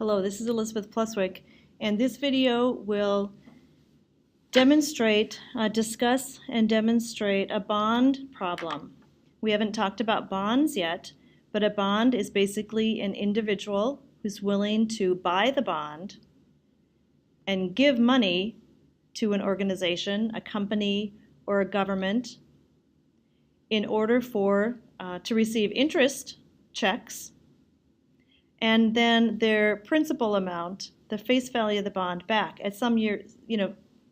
Hello, this is Elizabeth Pluswick, and this video will discuss and demonstrate a bond problem. We haven't talked about bonds yet, but a bond is basically an individual who's willing to buy the bond and give money to an organization, a company, or a government in order to receive interest checks and then their principal amount, the face value of the bond, back at some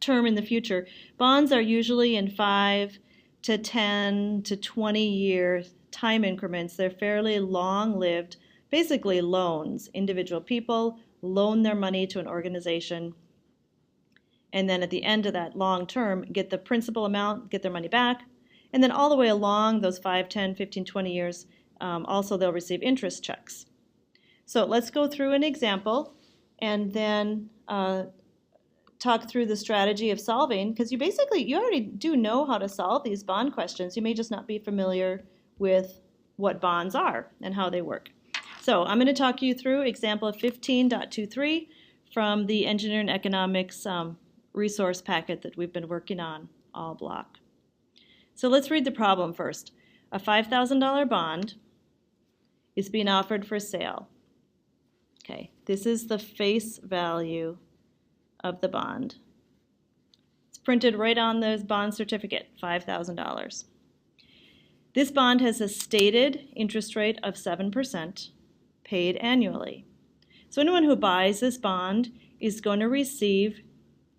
term in the future. Bonds are usually in 5 to 10 to 20 year time increments. They're fairly long-lived, basically loans. Individual people loan their money to an organization, and then at the end of that long term, get the principal amount, get their money back, and then all the way along those 5, 10, 15, 20 years, also they'll receive interest checks. So let's go through an example and then talk through the strategy of solving, because you already do know how to solve these bond questions. You may just not be familiar with what bonds are and how they work. So I'm going to talk you through example 15.23 from the Engineering Economics resource packet that we've been working on all block. So let's read the problem first. A $5,000 bond is being offered for sale. Okay, this is the face value of the bond. It's printed right on the bond certificate, $5,000. This bond has a stated interest rate of 7% paid annually. So anyone who buys this bond is going to receive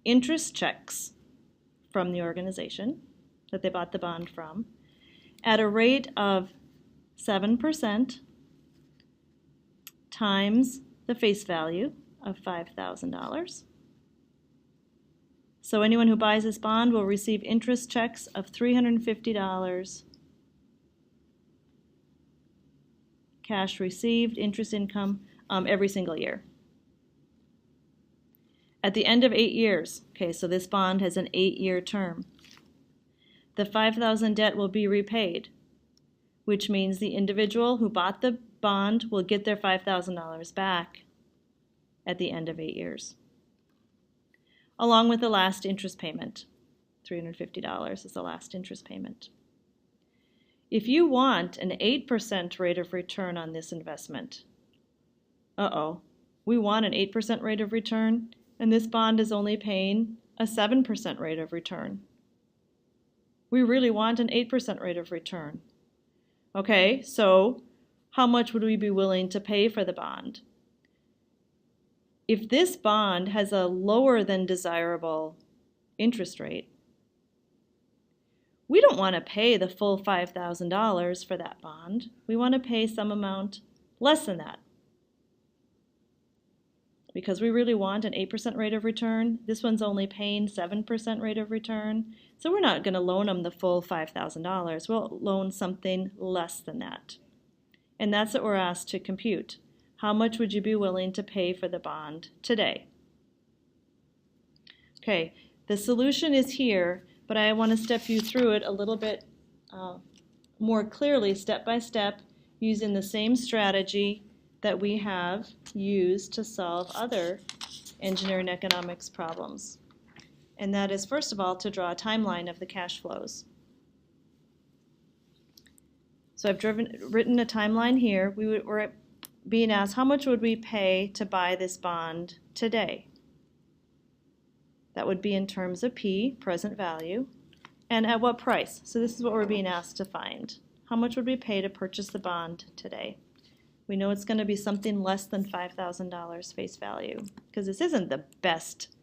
interest checks from the organization that they bought the bond from at a rate of 7% times the face value of $5,000. So anyone who buys this bond will receive interest checks of $350, cash received, interest income, every single year. At the end of 8 years, okay, so this bond has an 8-year term, the $5,000 debt will be repaid, which means the individual who bought the bond will get their $5,000 back at the end of 8 years, along with the last interest payment. $350 is the last interest payment. If you want an 8% rate of return on this investment, we want an 8% rate of return, and this bond is only paying a 7% rate of return. We really want an 8% rate of return. Okay, so how much would we be willing to pay for the bond? If this bond has a lower than desirable interest rate, we don't want to pay the full $5,000 for that bond. We want to pay some amount less than that, because we really want an 8% rate of return. This one's only paying 7% rate of return, so we're not going to loan them the full $5,000. We'll loan something less than that. And that's what we're asked to compute. How much would you be willing to pay for the bond today? Okay, the solution is here, but I want to step you through it a little bit more clearly, step by step, using the same strategy that we have used to solve other engineering economics problems. And that is, first of all, to draw a timeline of the cash flows. So I've written a timeline here. We're being asked, how much would we pay to buy this bond today? That would be in terms of P, present value, and at what price? So this is what we're being asked to find. How much would we pay to purchase the bond today? We know it's going to be something less than $5,000 face value, because this isn't the best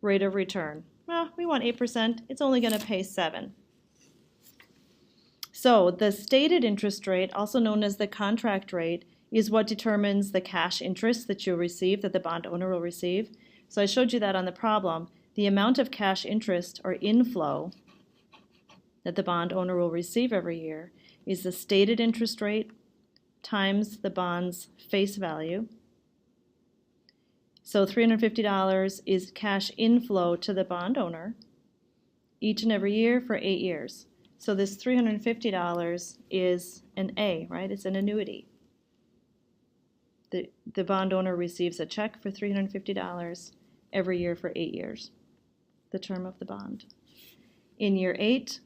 rate of return. Well, we want 8%. It's only going to pay 7%. So the stated interest rate, also known as the contract rate, is what determines the cash interest that you'll receive, that the bond owner will receive. So I showed you that on the problem. The amount of cash interest or inflow that the bond owner will receive every year is the stated interest rate times the bond's face value. So $350 is cash inflow to the bond owner each and every year for 8 years. So this $350 is an A, right? It's an annuity. The bond owner receives a check for $350 every year for 8 years, the term of the bond. In year 8,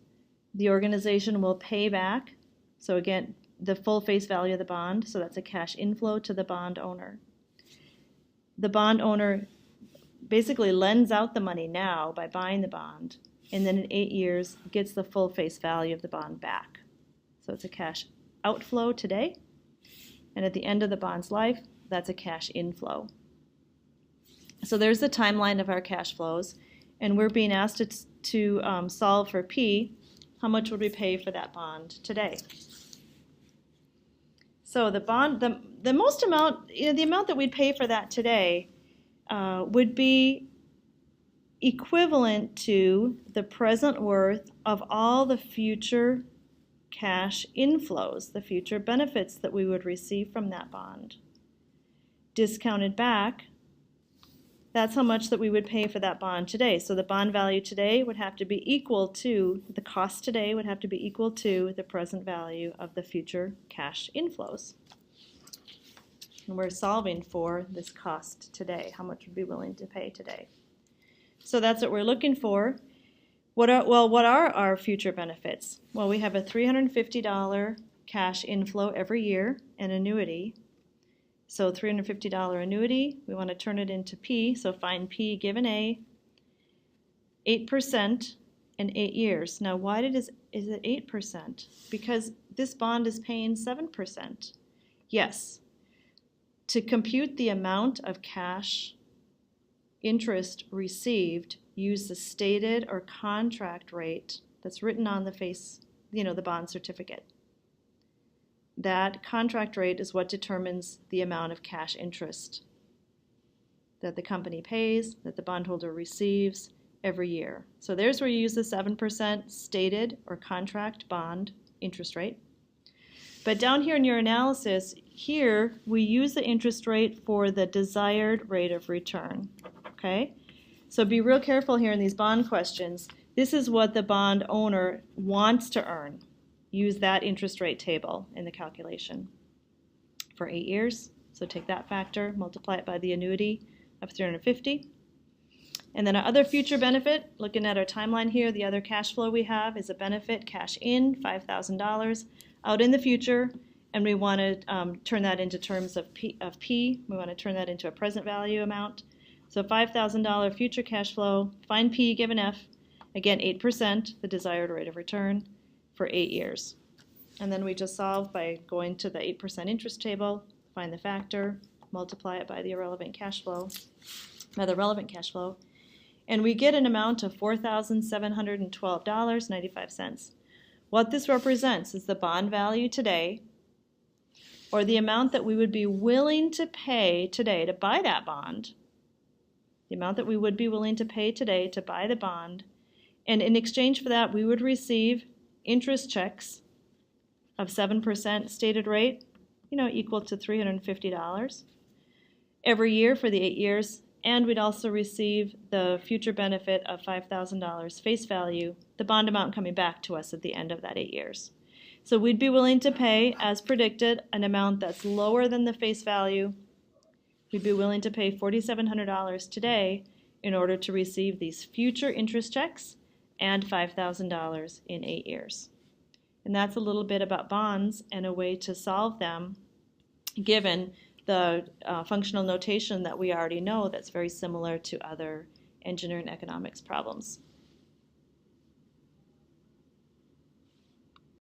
the organization will pay back, so again, the full face value of the bond, so that's a cash inflow to the bond owner. The bond owner basically lends out the money now by buying the bond, and then in 8 years gets the full face value of the bond back. So it's a cash outflow today, and at the end of the bond's life, that's a cash inflow. So there's the timeline of our cash flows, and we're being asked to solve for P. How much would we pay for that bond today? So the bond, the most amount, the amount that we'd pay for that today would be equivalent to the present worth of all the future cash inflows, the future benefits that we would receive from that bond. Discounted back, that's how much that we would pay for that bond today. So the bond value today would have to be equal to, the cost today would have to be equal to the present value of the future cash inflows. And we're solving for this cost today. How much would we be willing to pay today? So that's what we're looking for. What are our future benefits? Well, we have a $350 cash inflow every year, an annuity. So $350 annuity, we want to turn it into P, so find P given A, 8% in 8 years. Now why is it 8%? Because this bond is paying 7%. Yes, to compute the amount of cash interest received, use the stated or contract rate that's written on the face, the bond certificate. That contract rate is what determines the amount of cash interest that the company pays, that the bondholder receives every year. So there's where you use the 7% stated or contract bond interest rate. But down here in your analysis, here we use the interest rate for the desired rate of return. Okay? So be real careful here in these bond questions. This is what the bond owner wants to earn. Use that interest rate table in the calculation for 8 years. So take that factor, multiply it by the annuity of $350. And then our other future benefit, looking at our timeline here, the other cash flow we have is a benefit cash in, $5,000 out in the future, and we want to turn that into terms of P. We want to turn that into a present value amount. So $5,000 future cash flow, find P given F, again 8%, the desired rate of return, for 8 years. And then we just solve by going to the 8% interest table, find the factor, multiply it by the relevant cash flow, and we get an amount of $4,712.95. What this represents is the bond value today, or the amount that we would be willing to pay today to buy that bond, the amount that we would be willing to pay today to buy the bond, and in exchange for that we would receive interest checks of 7% stated rate, equal to $350 every year for the 8 years, and we'd also receive the future benefit of $5,000 face value, the bond amount coming back to us at the end of that 8 years. So we'd be willing to pay, as predicted, an amount that's lower than the face value. We'd be willing to pay $4,700 today in order to receive these future interest checks and $5,000 in 8 years. And that's a little bit about bonds and a way to solve them given the functional notation that we already know that's very similar to other engineering economics problems.